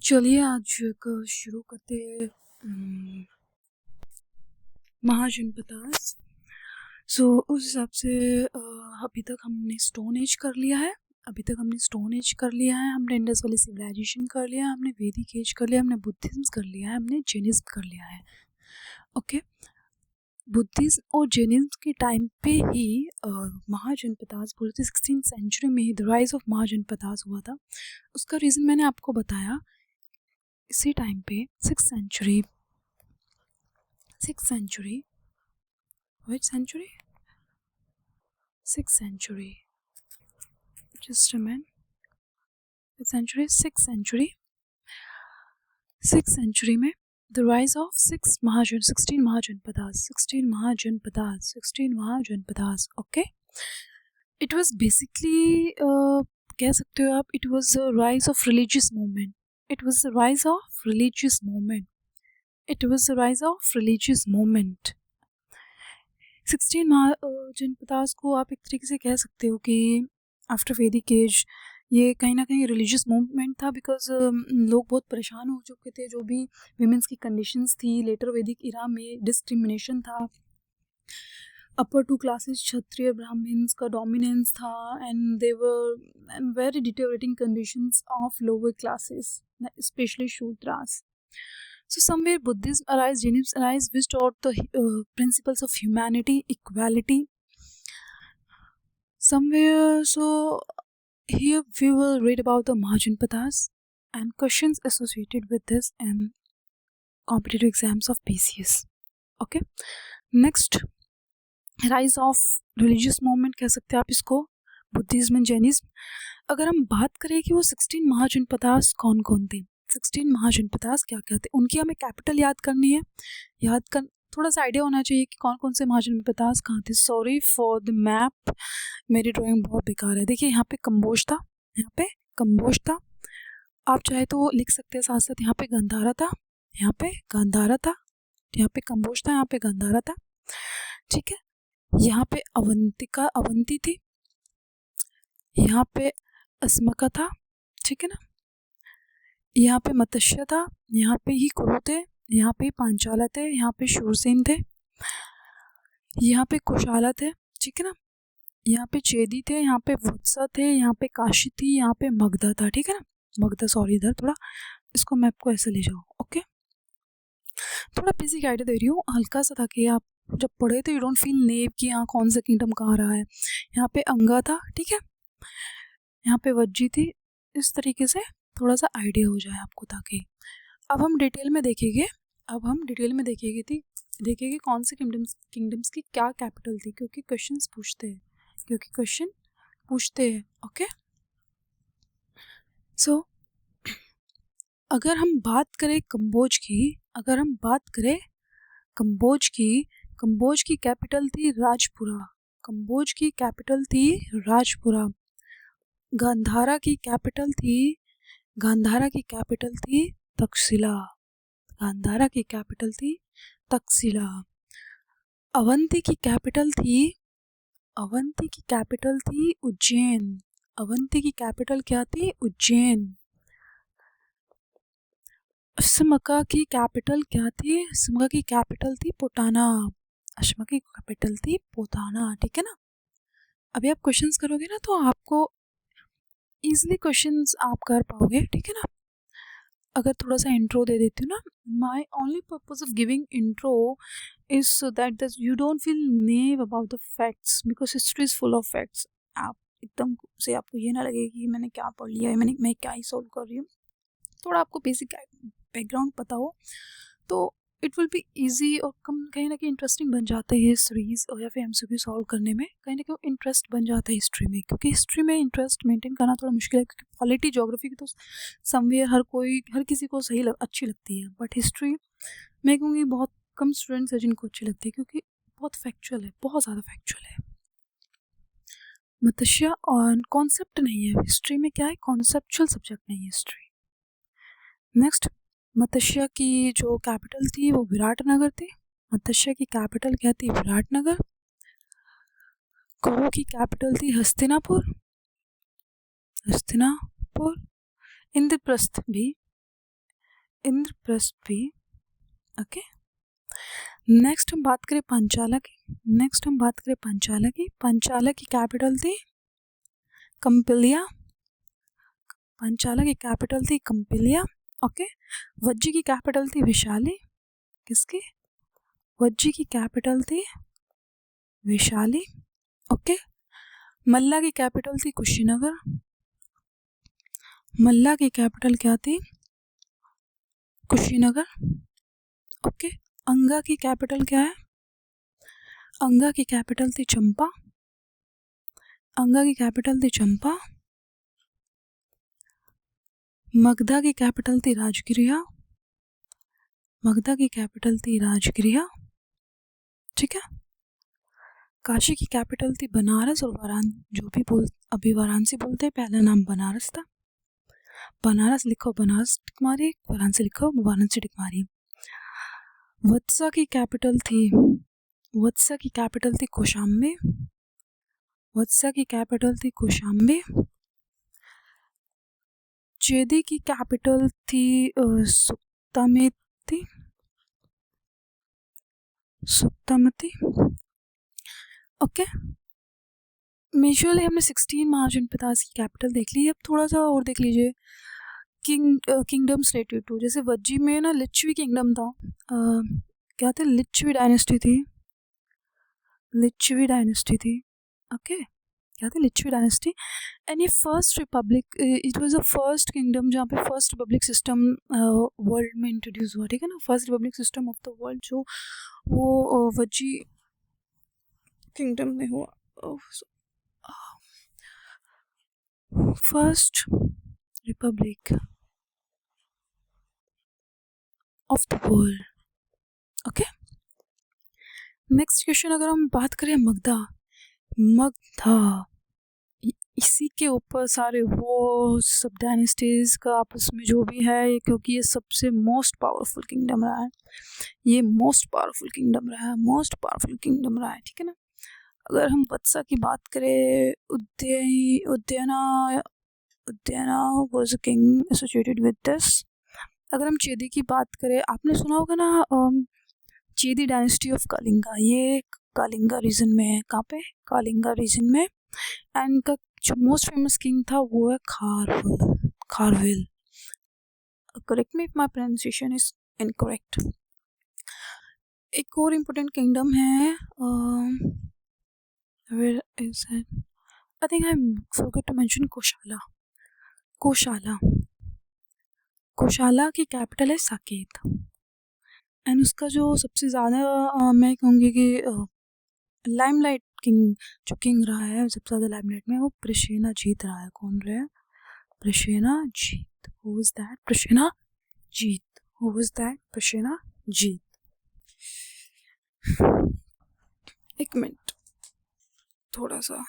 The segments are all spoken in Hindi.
चलिए आज का शुरू करते हैं महाजनपदास। उस हिसाब से अभी तक हमने स्टोन एज कर लिया है। हमने इंडस वैली सिविलाइजेशन कर लिया है, हमने वैदिक एज कर लिया, हमने बुद्धिज्म कर लिया है, हमने जैनिज्म कर लिया है। ओके, बुद्धिज्म और जैनिज्म के टाइम पे ही महाजनपदास बोलते थे। 16th सेंचुरी में ही द राइज ऑफ महाजनपदास हुआ था। उसका रीज़न मैंने आपको बताया। इसी टाइम पे six century which century? 6th century, just a minute. Which century? 6th century में the rise of 16 mahajanapadas. Okay, it was basically कह सकते हो आप, it was a rise of religious movement. 16 mahajanapadas को आप एक तरीके से कह सकते हो कि आफ्टर वैदिक एज ये कहीं ना कहीं रिलीजियस मूवमेंट था, बिकॉज लोग बहुत परेशान हो चुके थे। जो भी विमेंस की कंडीशंस थी, लेटर वैदिक इरा में डिस्क्रिमिनेशन था, अपर टू क्लासेस क्षत्रिय ब्राह्मण्स का डोमिनेंस था, and they were very deteriorating conditions of lower classes, specially Shudras. So somewhere Buddhism arise, Jainism arise, which taught the principles of humanity, equality. Somewhere, so here we will read about the Mahajanpadas and questions associated with this and competitive exams of BCS. Okay, next, rise of religious movement कह सकते हैं आप इसको, बुद्धिज्म एंड जैनिज्म. अगर हम बात करें कि वो 16 महाजनपदास कौन कौन थे, 16 महाजनपदास क्या क्या थे, उनकी हमें कैपिटल याद करनी है. थोड़ा सा आइडिया होना चाहिए कि कौन कौन से महाजनपदास कहाँ थे. सॉरी फॉर द मैप, मेरी ड्राइंग बहुत बेकार है. देखिए यहाँ पे कंबोज था, आप चाहे तो लिख सकते हैं साथ साथ. यहाँ पे गांधारा था, यहाँ पे कंबोज था, यहाँ पे गांधारा था. ठीक है, यहाँ पे अवंती थी, यहाँ पे अस्मका था. ठीक है ना, यहाँ पे मत्स्य था, यहाँ पे ही कुरु थे, यहाँ पे पांचाला थे, यहाँ पे शूरसेन थे, यहाँ पे कुशाला थे. ठीक है ना, यहाँ पे चेदी थे, यहाँ पे वत्सा थे, यहाँ पे काशी थी, यहाँ पे मगधा था. ठीक है ना, मगधा, सॉरी, इधर थोड़ा इसको मैप को ऐसे ले जाओ. ओके, थोड़ा बेसिक आइडिया दे रही हूँ, हल्का सा, ताकि आप जब पढ़े तो यू डोंट फील नेव कि यहाँ कौन सा किंगडम कहाँ रहा है. यहाँ पे अंगा था, ठीक है, यहाँ पे वज्जी थी. इस तरीके से थोड़ा सा आइडिया हो जाए आपको, ताकि अब हम डिटेल में देखेंगे देखेंगे कौन से किंगडम्स की क्या कैपिटल थी, क्योंकि क्वेश्चन पूछते हैं. ओके, सो अगर हम बात करें कंबोज की कैपिटल थी राजपुरा. गांधारा की कैपिटल थी तक्षशिला. अवंती की कैपिटल थी उज्जैन. अश्मका की कैपिटल थी पोटाना. ठीक है ना, अभी आप क्वेश्चंस करोगे ना तो आपको इजीली क्वेश्चंस आप कर पाओगे. ठीक है ना, अगर थोड़ा सा इंट्रो दे देती हूँ ना, my only purpose of giving intro is so that you don't feel naive about the facts, because history is full of facts. आप एकदम से आपको ये ना लगे कि मैंने क्या पढ़ लिया है, मैं क्या ही सॉल्व कर रही हूँ. थोड़ा आपको बेसिक बैकग्राउंड पता हो तो इट विल बी ईजी, और कहीं ना कहीं इंटरेस्टिंग बन जाता है ये सीरीज, या फिर MCQ सॉल्व करने में कहीं ना कहीं इंटरेस्ट बन जाता है हिस्ट्री में. क्योंकि हिस्ट्री में इंटरेस्ट मेंटेन करना थोड़ा मुश्किल है, क्योंकि पॉलिटी ज्योग्राफी की तो समवेयर हर किसी को अच्छी लगती है, बट हिस्ट्री मैं कहूँगी बहुत कम स्टूडेंट्स हैं जिनको अच्छी लगती है, क्योंकि बहुत फैक्चुअल है, बहुत ज़्यादा फैक्चुअल है. मत्स्य और कॉन्सेप्ट नहीं है हिस्ट्री में, क्या है, कॉन्सेप्चुअल सब्जेक्ट नहीं है हिस्ट्री. नेक्स्ट, मत्स्य की जो कैपिटल थी वो विराटनगर थी. मत्स्य की कैपिटल क्या थी, विराटनगर. कुरु की कैपिटल थी हस्तिनापुर. इंद्रप्रस्थ भी इंद्रप्रस्थ भी। ओके, नेक्स्ट हम बात करें पांचाला की। पांचाला की कैपिटल थी कंपिलिया। ओके, वज्जी की कैपिटल थी विशाली। किसकी? वज्जी की कैपिटल थी विशाली। ओके, मल्ला की कैपिटल थी कुशीनगर। मल्ला की कैपिटल क्या थी? कुशीनगर। ओके, अंगा की कैपिटल क्या है? अंगा की कैपिटल थी चंपा। मगधा की कैपिटल थी राजगिरिया। ठीक है, काशी की कैपिटल थी बनारस और अभी वाराणसी बोलते हैं, पहला नाम बनारस था। बनारस लिखो बनारस टिक मारिए, वाराणसी लिखो वाराणसी टिक मारिए। वत्सा की कैपिटल थी कौशाम्बी। चेदी की कैपिटल थी सुक्तामती। ओके, मेजरली हमने 16 महाजनपदास की कैपिटल देख ली। अब थोड़ा सा और देख लीजिए किंगडम्स रिलेटेड टू। जैसे वज्जी में ना लिच्छवी किंगडम था। क्या थे? लिच्छवी डायनेस्टी थी। ओके, क्या थी? लिच्छवी डायनेस्टी। एंड ये first Republic, it was the first kingdom जहाँ पे फर्स्ट रिपब्लिक सिस्टम वर्ल्ड में इंट्रोड्यूस हुआ। ठीक है ना, first republic system of the world जो वो वज्जी किंगडम में हुआ। First Republic of the world. Okay, next question अगर हम बात करें मगधा, इसी के ऊपर सारे वो सब डायनेस्टीज का आपस में जो भी है, क्योंकि ये सबसे मोस्ट पावरफुल किंगडम रहा है। ठीक है ना। अगर हम वत्सा की बात करें, Udayana was a king associated with this. अगर हम चेदी की बात करें, आपने सुना होगा ना चेदी डायनेस्टी ऑफ कलिंगा, ये कलिंगा रीजन में है। कहाँ पे? कलिंगा रीजन में। एंड का जो मोस्ट फेमस किंग था वो है Kharavela. Correct me if my pronunciation is incorrect. एक और इम्पोर्टेंट किंगडम है, where is it? I think I forgot to mention Kosala की कैपिटल है साकेत। एंड उसका जो सबसे ज़्यादा मैं कहूँगी कि लाइमलाइट जो किंग रहा है सबसे ज़्यादा लाइमलाइट में, वो प्रसेनाजीत रहा है। कौन रहा है? Prasenajit. Who is that? Prasenajit. एक मिनट, थोड़ा सा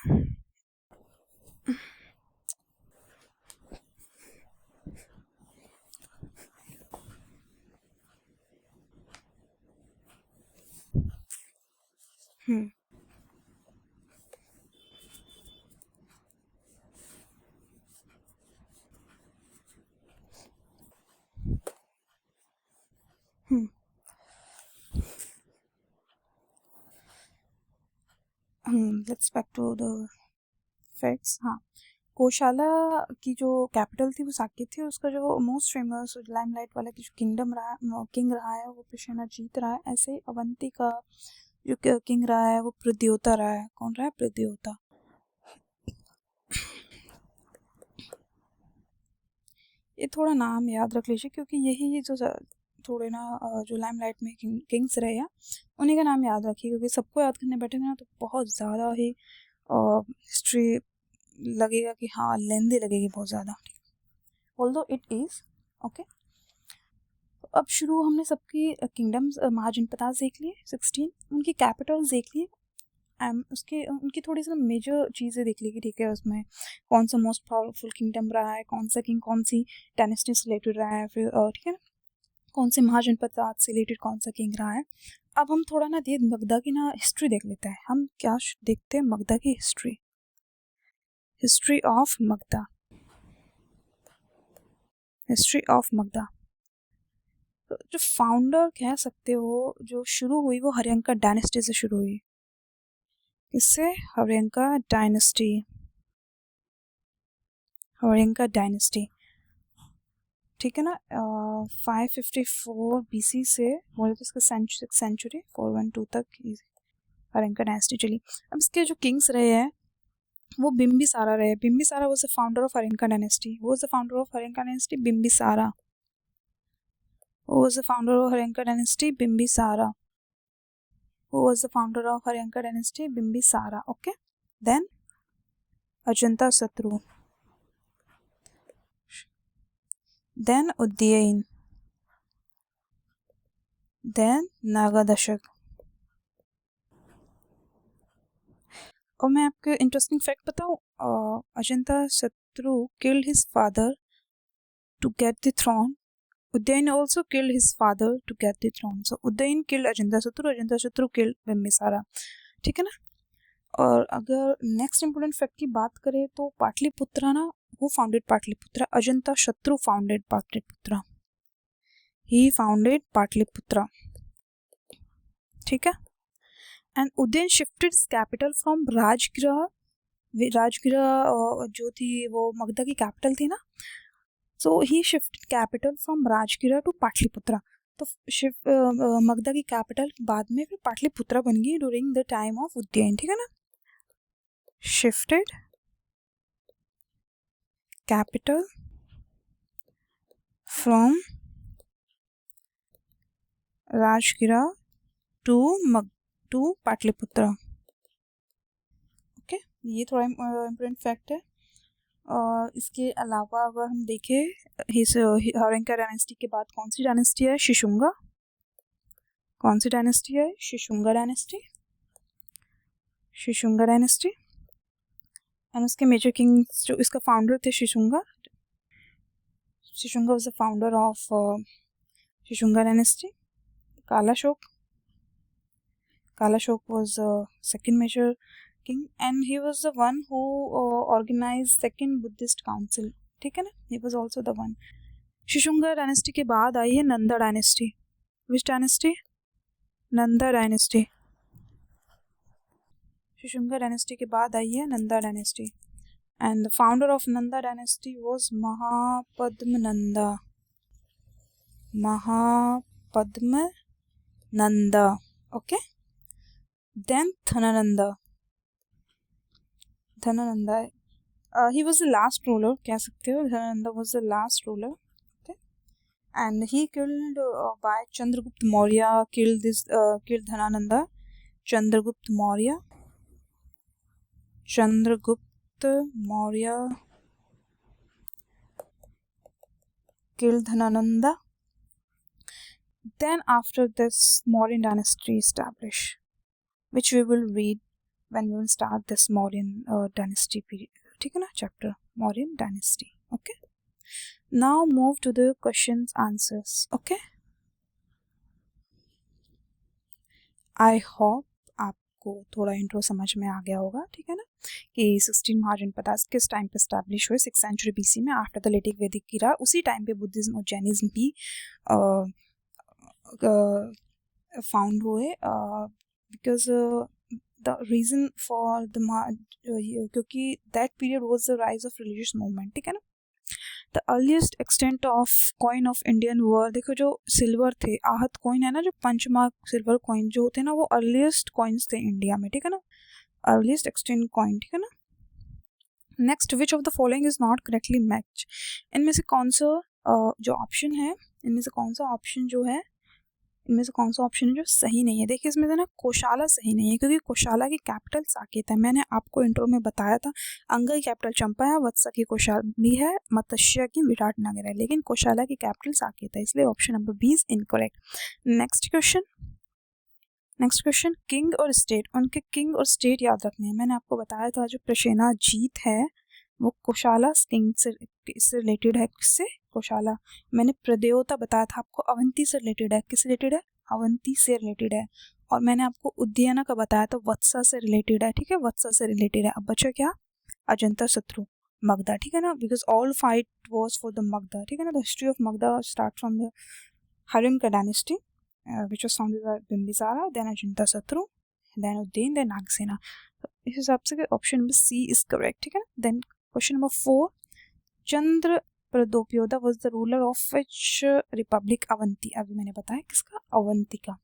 let's back to the facts. हाँ, कोशाला की जो कैपिटल थी वो साकेत थी। उसका जो मोस्ट फेमस लाइमलाइट वाला की जो किंग रहा है वो प्रसेनाजीत रहा है। ऐसे अवंती का जो किंग रहा है वो प्रद्योता रहा है। कौन रहा है? प्रद्योता। ये थोड़ा नाम याद रख लीजिए, क्योंकि यही जो थोड़े ना जो लाइमलाइट में किंग्स रहे हैं उन्हीं का नाम याद रखिए, क्योंकि सबको याद करने बैठेंगे ना तो बहुत ज़्यादा ही हिस्ट्री लगेगा कि हाँ लेंदी लगेगी बहुत ज़्यादा। Although it is okay. अब शुरू हमने सबकी किंगडम्स महाजनपदास देख लिए 16, उनकी कैपिटल्स देख लिए, उनकी थोड़ी सी मेजर चीज़ें देख ली कि ठीक है उसमें कौन सा मोस्ट पावरफुल किंगडम रहा है, कौन सा किंग कौन सी डायनेस्टी से रिलेटेड रहा है, फिर ठीक है ना कौन से महाजनपद से रिलेटेड कौन सा किंग रहा है। अब हम थोड़ा ना मगधा की ना हिस्ट्री देख लेते हैं। हम क्या देखते हैं? मगधा की हिस्ट्री ऑफ मगधा। जो फाउंडर कह सकते हो जो शुरू हुई वो हर्यंका डायनेस्टी से शुरू हुई। इससे हर्यंका डायनेस्टी, ठीक है ना। 554 BC से बोले तो इसका सेंचुरी 412 तक हर्यंका डायनेस्टी चली। अब इसके जो किंग्स रहे हैं वो बिम्बिसारा रहे। Bimbisara was the founder of Haryanka dynasty. Who was the founder of Haryanka dynasty? Bimbisara. Who was the founder of Hurrienka dynasty? Bimbisara. Who was the founder of Hurrienka dynasty? Bimbisara. Okay. Then Ajantasatru. Then Uddayin. Then Nagadashak. और मैं आपको इंटरेस्टिंग फैक्ट बताऊं, अजंताशत्रु killed his father to get the throne. Uddayin also killed his father to get the throne. So Uddayin killed Ajantasatru killed Bimbisara. ठीक है ना। और अगर नेक्स्ट इम्पोर्टेंट फैक्ट की बात करें तो पाटलिपुत्रा ना, वो founded Pataliputra. Ajatashatru founded Pataliputra. He founded Pataliputra, ठीक है। And Udayin shifted capital from Rajgriha जो थी वो मगधा की कैपिटल थी ना, so he shifted capital from Rajgriha to Pataliputra. तो मगधा की कैपिटल बाद में फिर पाटलिपुत्रा बन गई during the time of Udayan, ठीक है ना। Shifted capital from Rajgriha to Pataliputra. Okay, ये थोड़ा इम्पोर्टेंट फैक्ट है। इसके अलावा अगर हम देखें हर्यंका डायनेस्टी के बाद कौन सी डायनेस्टी है? शिशुंगा। कौन सी डायनेस्टी है? Shishunaga dynasty. Shishunaga dynasty. And उसके मेजर किंग्स जो इसका फाउंडर थे Shishunaga was the founder of Shishunaga dynasty. Kalashok was the second major king and he was the one who organized second Buddhist council, ठीक है ना। he was also the one. Shishunaga dynasty के बाद आई है Nanda dynasty. Which dynasty? Nanda dynasty. Shishunaga dynasty के बाद आई है Nanda dynasty and the founder of Nanda dynasty was Mahapadmananda. Okay. Then Dhanananda. He was the last ruler, कह सकते हो। Dhanananda was the last ruler, okay? And he killed by Chandragupta Maurya killed Dhanananda. Chandragupta Maurya killed Dhanananda. Then after this Mauryan dynasty established, which we will read when we will start this Mauryan dynasty period, ठीक है ना, chapter Mauryan dynasty. Okay, now move to the questions answers. Okay, I hope आपको थोड़ा इंट्रो समझ में आ गया होगा, ठीक है ना, कि 16 महाजन पता किस टाइम पे स्टैब्लिश हुए। 6th सेंचुरी BC में आफ्टर द लेटिक वैदिक ईरा। उसी टाइम पे बुद्धिज्म और जैनिज्म भी फाउंड हुए। because the reason for the क्योंकि that period was the rise of religious movement, ठीक है ना। the earliest extent of coin of Indian were, देखो जो सिल्वर थे, आहत कॉइन है ना, जो पंचमार्क सिल्वर कॉइन जो होते हैं ना, वो अर्लीस्ट कॉइन्स थे इंडिया में, ठीक है ना, अर्लीस्ट एक्सटेंट कॉइन, ठीक है ना। Next, which of the following is not correctly match? इनमें से कौन सा जो ऑप्शन है, इनमें से कौन सा ऑप्शन है जो सही नहीं है? देखिए इसमें से ना कोशाला सही नहीं है, क्योंकि कोशाला की कैपिटल साकेत है। मैंने आपको इंट्रो में बताया था अंगा की कैपिटल चंपा है, वत्सा की कोशाली है, मत्स्य की विराट नगर है, लेकिन कोशाला की कैपिटल साकेत है, इसलिए option number B is incorrect. Next question, king और स्टेट, उनके किंग और स्टेट याद रखने हैं। मैंने आपको बताया था जो प्रसेनाजीत है वो कोशाला किंग से रिलेटेड है। किससे? कोशाला। मैंने प्रदेयोता बताया था आपको, अवंती से रिलेटेड है। किससे रिलेटेड है? अवंती से रिलेटेड है। और मैंने आपको उद्याना का बताया था, वत्सा से रिलेटेड है, ठीक है, वत्सा से रिलेटेड है। अब बचा क्या? अजंताशत्रु, मगधा, ठीक है ना, because all fight was for the Magadha, ठीक है ना। The history of Magadha start from the Harinka dynasty, which was founded by Bimbisara, then Ajatasatru, then Uddain, then Nagasena. इस हिसाब से option number C is correct, ठीक है। Then question number 4, Chandra Pradyota was the ruler of which republic? Avanti, अभी मैंने बताया किसका, अवंती का।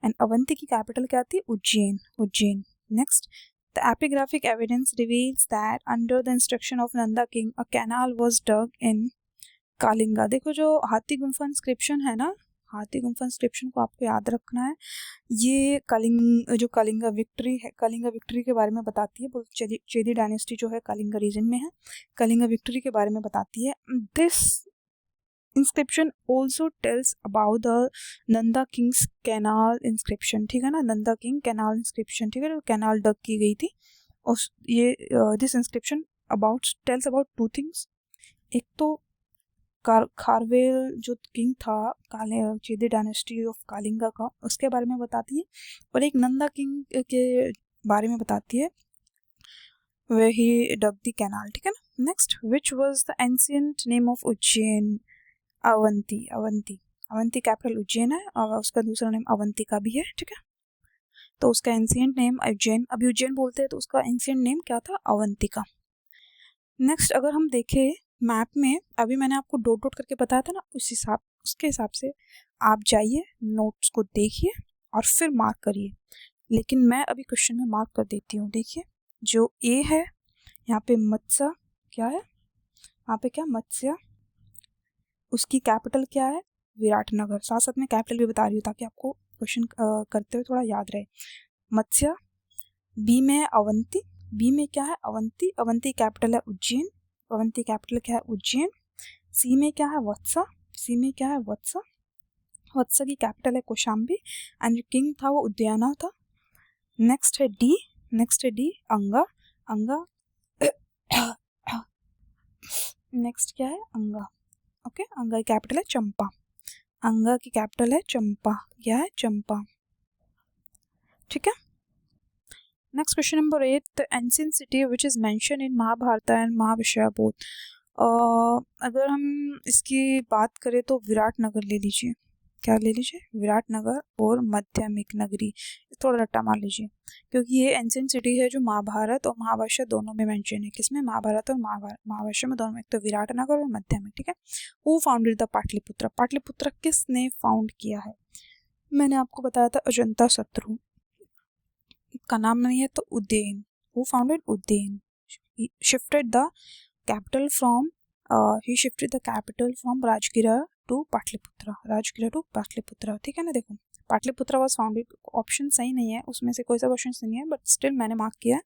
एंड अवंती की कैपिटल क्या थी? Ujjain, Ujjain. Next, the epigraphic evidence reveals that under the instruction of Nanda king a canal was dug in Kalinga. देखो जो हाथी गुम्फा इंस्क्रिप्शन है ना, हाथी गुम्फा इंस्क्रिप्शन को आपको याद रखना है। ये जो कलिंगा विक्ट्री है, कलिंगा विक्ट्री के बारे में बताती है। चेदी डायनेस्टी जो है कलिंगा रीजन में है, कलिंगा विक्ट्री के बारे में बताती है। This inscription also tells about the Nanda Kings canal inscription, ठीक है ना, नंदा किंग कैनाल इंस्क्रिप्शन, ठीक है, कैनाल डग की गई थी। और ये this inscription tells about 2 things. एक तो खारवेल जो किंग था चेदी डायनेस्टी ऑफ कालिंगा का, उसके बारे में बताती है, और एक नंदा किंग के बारे में बताती है, वे ही डग द कैनाल, ठीक है ना। Next, which was the ancient name of Ujjain? Avanti, Avanti, Avanti capital Ujjain है और उसका दूसरा नेम अवंतिका भी है, ठीक है। तो उसका एंशिएंट नेम उज्जैन, अभी उज्जैन बोलते हैं तो उसका एंशिएंट नेम क्या था? अवंतिका। नेक्स्ट, अगर हम देखें मैप में, अभी मैंने आपको डॉट डॉट करके बताया था ना, उसके हिसाब से आप जाइए, नोट्स को देखिए और फिर मार्क करिए। लेकिन मैं अभी क्वेश्चन में मार्क कर देती हूँ। देखिए जो ए है यहाँ पे मत्स्य, क्या है यहाँ पे, क्या मत्स्य, उसकी कैपिटल क्या है? विराटनगर। साथ साथ में कैपिटल भी बता रही हूँ ताकि आपको क्वेश्चन करते हुए थोड़ा याद रहे। मत्स्य। बी में है अवंती, बी में क्या है? अवंती, अवंती कैपिटल है उज्जैन, अवंती कैपिटल क्या है? उज्जैन। सी में क्या है? वत्सा, सी में क्या है? वत्सा, वत्सा की कैपिटल है कौशाम्बी, एंड जो किंग था वो उद्याना था। नेक्स्ट है डी, नेक्स्ट है डी अंगा, अंगा नेक्स्ट क्या है? अंगा, ओके, अंगा की कैपिटल है चंपा, अंगा की कैपिटल है चंपा, क्या है? चंपा, ठीक है। Next question number 8, the ancient city which is mention in Mahabharata and Mahavishaya both. अगर हम इसकी बात करें तो विराटनगर ले लीजिए, क्या ले लीजिए? विराटनगर और माध्यमिक नगरी, थोड़ा रट्टा मार लीजिए, क्योंकि ये एंशिएंट सिटी है जो महाभारत और महाभाष्य दोनों में मेंशन है। किसमें? महाभारत और महाभाष्य में, दोनों में, तो विराटनगर और माध्यमिक, ठीक है। Who founded the Pataliputra? Pataliputra किसने फाउंड किया है? मैंने आपको बताया था अजंता शत्रु का नाम नहीं है तो Ujjain. Who founded? Ujjain. Shifted the capital from Rajgira to Pataliputra, राजगिरा टू पाटलिपुत्र, ठीक है ना। देखो पाटलिपुत्र वाज फाउंडेड, ऑप्शन सही नहीं है उसमें से, कोई सा क्वेश्चन नहीं है, बट स्टिल मैंने मार्क किया है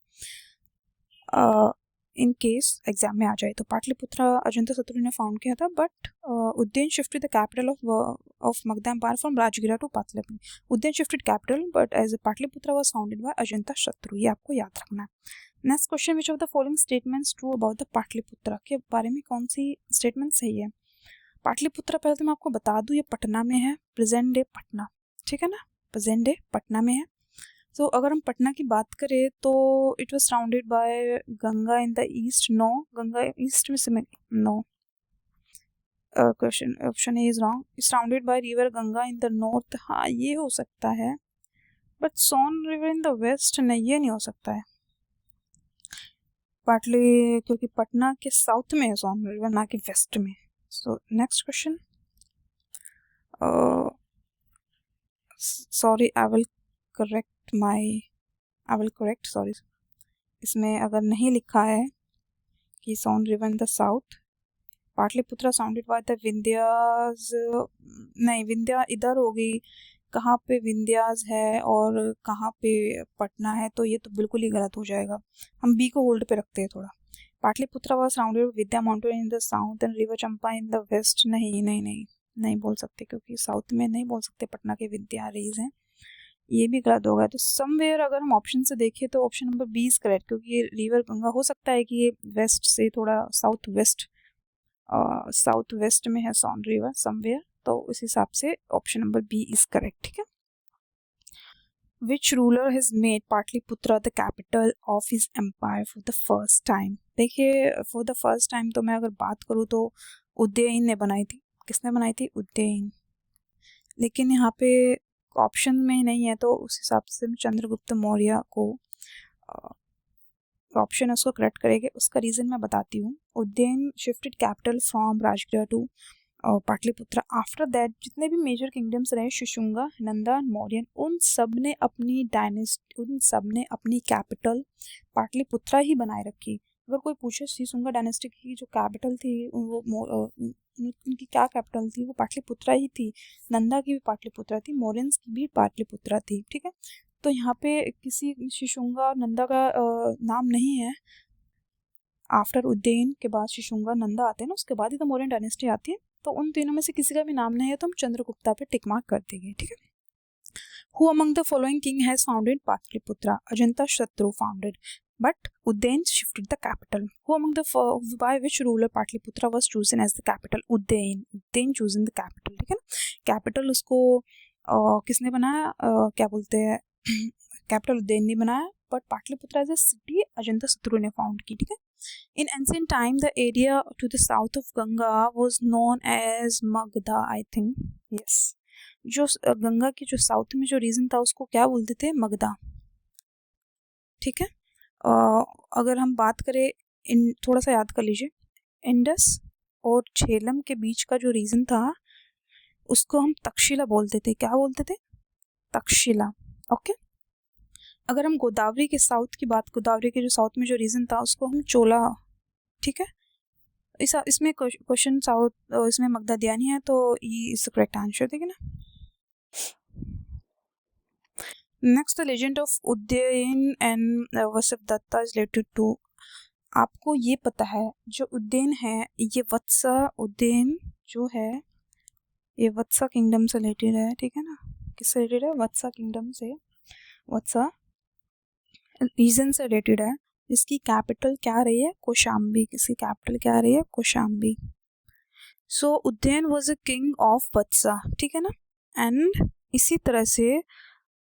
इन केस एग्जाम में आ जाए। तो पाटलिपुत्र अजंता शत्रु ने फाउंड किया था, but Ujjain shifted the capital of Magadh empire from Rajgira to Pataliputra. Ujjain shifted capital, but as Pataliputra was founded by Ajatashatru, ये आपको याद रखना है। Next question, which of the following statements true about the Pataliputra? के बारे में कौन सी स्टेटमेंट सही है? पाटलिपुत्र पहले तो मैं आपको बता दूं, ये पटना में है, प्रेजेंट डे पटना, ठीक है ना, प्रेजेंट डे पटना में है। तो अगर हम पटना की बात करें तो it was surrounded by Ganga in the east, no, Ganga east में से no, question option A is wrong. Surrounded by river Ganga in the north, हाँ ये हो सकता है, but Son river in the west नहीं, ये नहीं हो सकता है। पाटली, क्योंकि पटना के साउथ में है सोन रिवर, ना कि वेस्ट में। So next question, sorry I will correct sorry, इसमें अगर नहीं लिखा है कि Son river in the south, Pataliputra sounded by the Vindhyas, नहीं विंध्या इधर होगी, कहाँ पे विंध्याज है और कहाँ पे पटना है, तो ये तो बिल्कुल ही गलत हो जाएगा। हम बी को होल्ड पे रखते हैं थोड़ा। Pataliputra was surrounded Vindhya mountain in the south and river Champa in the west, नहीं नहीं नहीं नहीं बोल सकते, क्योंकि साउथ में नहीं बोल सकते, पटना के विद्या रेज हैं, ये भी गलत होगा। तो समवेयर अगर हम ऑप्शन से देखें तो option number B is correct, क्योंकि ये रिवर गंगा हो सकता है कि ये वेस्ट से थोड़ा साउथ वेस्ट में है सोन रिवर समवेयर, तो उस हिसाब से option number B is correct, ठीक है। Which ruler has made Pataliputra the capital of his empire for the first time? देखिए for the first time तो मैं अगर बात करूँ तो उज्जैन ने बनाई थी। किसने बनाई थी? उज्जैन। लेकिन यहाँ पे ऑप्शन में नहीं है, तो उस हिसाब से मैं चंद्रगुप्त मौर्य को ऑप्शन उसको करेक्ट करेंगे। उसका रीज़न मैं बताती हूँ। Ujjain shifted capital from Rajgriha to Pataliputra. After that जितने भी मेजर किंगडम्स रहे, शुशुंगा, नंदा, मौर्यन, उन सब ने अपनी कैपिटल पाटलिपुत्रा ही बनाए रखी। अगर कोई पूछे शिशुंगा डायनेस्टी की जो कैपिटल थी वो उनकी क्या कैपिटल थी, वो पाटलिपुत्रा ही थी। नंदा की भी पाटलिपुत्रा थी, मौर्यंस की भी पाटलिपुत्रा थी, ठीक है। तो यहाँ पे किसी शिशुंगा नंदा का नाम नहीं है। आफ्टर उज्जैन के बाद शिशुंगा नंदा आते हैं ना, उसके बाद ही तो मौर्यन डायनेस्टी आती है। तो उन तीनों में से किसी का भी नाम नहीं है तो हम चंद्रगुप्ता पे टिक मार्क कर देंगे, ठीक है। Who among the following king has founded Patliputra? Ajanta Shatru founded, but Uddain shifted the capital. Who among the by which ruler Patliputra was chosen as the capital? Uddain chosen the capital, ठीक है ना। कैपिटल उसको किसने बनाया, क्या बोलते हैं, कैपिटल उज्जैन ने बनाया, but Pataliputra as a city Ajatashatru ने फाउंड की, ठीक है। In ancient time, the area to the south of Ganga was known as Magda, I think. Yes. जो गंगा की जो साउथ में जो रीजन था उसको क्या बोलते थे, मगधा, ठीक है। अगर हम बात करें, थोड़ा सा याद कर लीजिए, इंडस और झेलम के बीच का जो रीजन था उसको हम तक्षशिला बोलते थे। क्या बोलते थे, तक्षशिला, ओके। अगर हम गोदावरी के साउथ की बात, गोदावरी के जो साउथ में जो रीजन था उसको हम चोला, ठीक है। इसमें क्वेश्चन साउथ, इसमें मगधा दिया नहीं है, तो ये इज द करेक्ट आंसर, ठीक है ना। Next, the legend of Ujjain and Vasavadatta is related to. आपको ये पता है जो उज्जैन है, ये वत्सा उज्जैन जो है ये वत्सा किंगडम से रिलेटेड है, ठीक है ना। किससे रिलेटेड है, वत्सा किंगडम से, वत्सा रीजन से रिलेटेड है। इसकी कैपिटल क्या रही है, कौशाम्बी। किसकी कैपिटल क्या रही है, Kaushambi. So Ujjain was a king of Vatsa, ठीक है ना। एंड इसी तरह से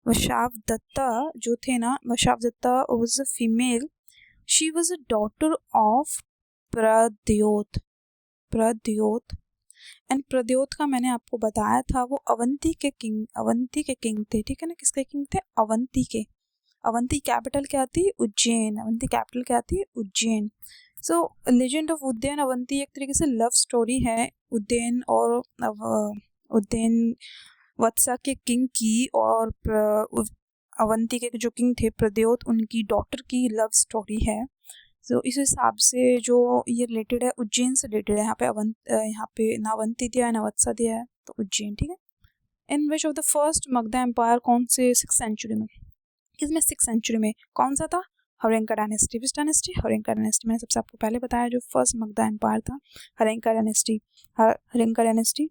वशावदत्ता जो थे ना, Vasavadatta was a female, she was a daughter of Pradyota. And Pradyota का मैंने आपको बताया था वो अवंती के किंग थे, ठीक है ना। किसके किंग थे, अवंती के। अवंती कैपिटल क्या थी, उज्जैन। अवंती कैपिटल क्या थी, उज्जैन। सो लेजेंड ऑफ उज्जैन अवंती एक तरीके से लव स्टोरी है उज्जैन और उज्जैन वत्सा के किंग की, और अवंती के जो किंग थे प्रद्योत, उनकी डॉटर की लव स्टोरी है। तो इस हिसाब से जो ये रिलेटेड है, उज्जैन से रिलेटेड है। यहाँ पे ना अवंती दिया है ना वत्सा दिया है, तो उज्जैन, ठीक है। In which of the first Magadha empire, कौन से 6th सेंचुरी में, इसमें 6th सेंचुरी में कौन सा था, Haryanka dynasty. Which dynasty, Haryanka dynasty. मैंने सबसे आपको पहले बताया जो फर्स्ट मगधा एम्पायर था, Haryanka dynasty. Haryanka dynasty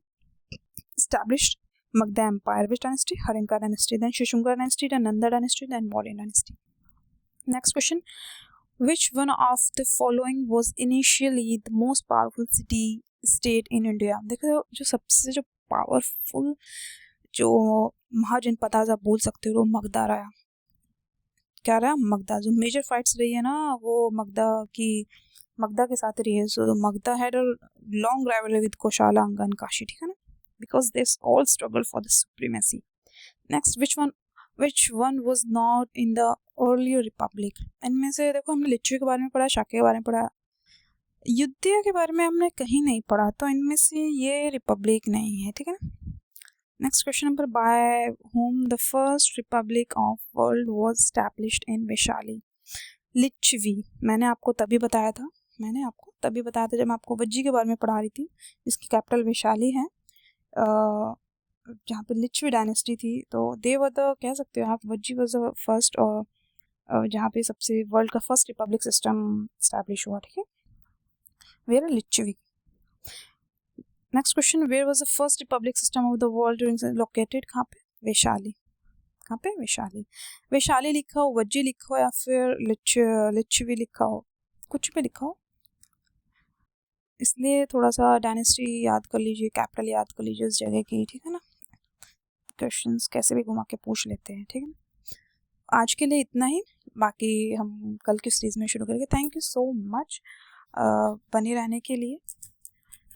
established Magda Empire. Which dynasty? Haryanka dynasty. Then Shishunga dynasty, then Nanda dynasty, then Mauryan dynasty. Next question. Which one of the following was initially the most powerful city state in India? देखो जो सबसे जो पावरफुल जो महाजनपद आप बोल सकते हो, मगधा रहा। क्या रहा, मगधा। जो मेजर फाइट्स रही है ना वो मगधा के साथ रही है। So Magadha had a long rivalry with Kosala, Anga and Kashi, ठीक है ना, because they all struggle for the supremacy. Next, which one was not in the earlier republic? इनमें से देखो हमने लिच्छवी के बारे में पढ़ा, शाक्य के बारे में पढ़ा, युद्ध के बारे में हमने कहीं नहीं पढ़ा, तो इनमें से ये रिपब्लिक नहीं है, ठीक है ना। Next question number, by whom the first republic of world was established in Vaishali. Lichchhavi मैंने आपको तभी बताया था जब मैं आपको वज्जी के बारे में पढ़ा रही थी। इसकी कैपिटल वैशाली है, जहाँ पे लिच्छवी डायनेस्टी थी। तो दे वर द, कह सकते हो आप, वज्जी वाज द फर्स्ट, और जहाँ पे सबसे वर्ल्ड का फर्स्ट रिपब्लिक सिस्टम स्टैब्लिश हुआ, ठीक है, where Lichchhavi. Next question, where was the first republic system of the world during, located कहाँ पे, वैशाली। कहाँ पे, वैशाली। वैशाली लिखा हो, वज्जी लिखा हो, या फिर लिच्छवी लिखा हो, कुछ भी लिखा हो, इसलिए थोड़ा सा डायनेस्टी याद कर लीजिए, कैपिटल याद कर लीजिए उस जगह की, ठीक है ना। क्वेश्चंस कैसे भी घुमा के पूछ लेते हैं, ठीक है। आज के लिए इतना ही, बाकी हम कल की सीरीज में शुरू करेंगे। थैंक यू सो मच बने रहने के लिए।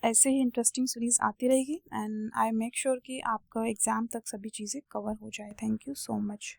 ऐसे ही इंटरेस्टिंग सीरीज़ आती रहेगी एंड आई मेक श्योर कि आपका एग्ज़ाम तक सभी चीज़ें कवर हो जाए। Thank you so much.